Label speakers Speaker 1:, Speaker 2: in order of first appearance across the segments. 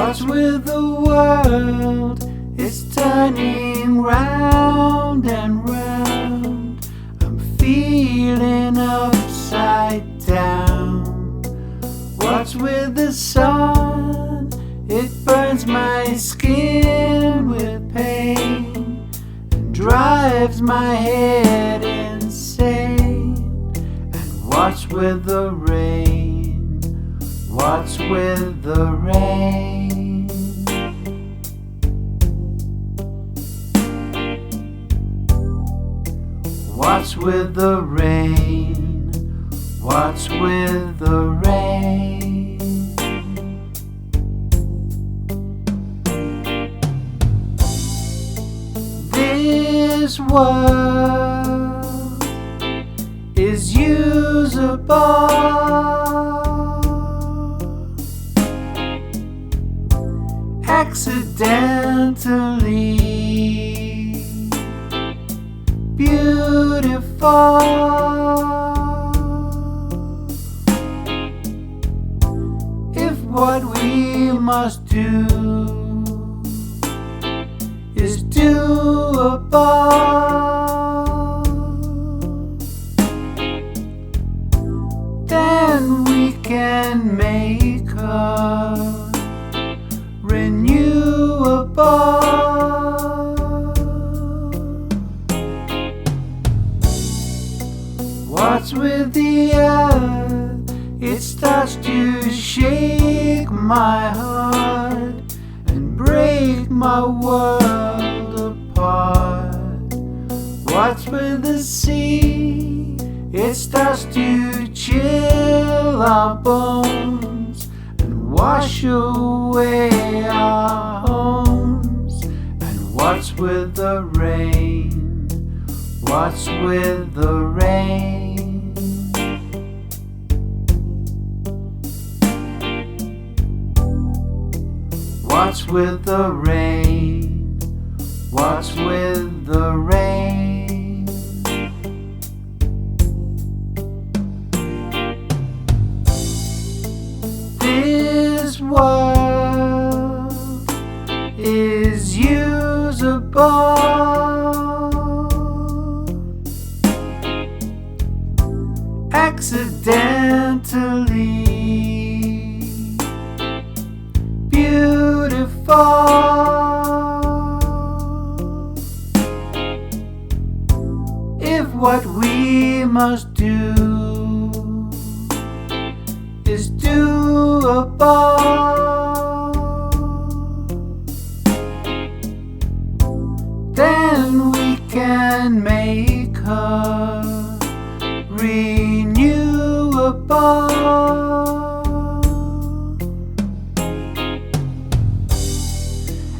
Speaker 1: What's with the world? It's turning round and round. I'm feeling upside down. What's with the sun? It burns my skin with pain and drives my head insane. And what's with the rain? What's with the rain? What's with the rain? What's with the rain? This world is usable. Accidentally beautiful. If what we must do is doable, then we can make her renewable. What's with the earth? It starts to shake my heart and break my world apart. What's with the sea? It starts to chill our bones and wash away our homes. And what's with the rain? What's with the rain? What's with the rain? What's with the rain? This world is usable. Accidentally beautiful. If what we must do is doable, then we can make her renewable.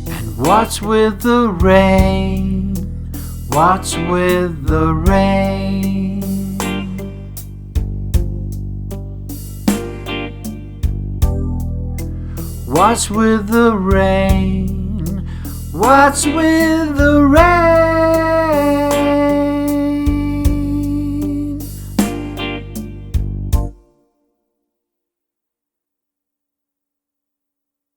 Speaker 1: And what's with the rain? What's with the rain? What's with the rain? What's with the rain?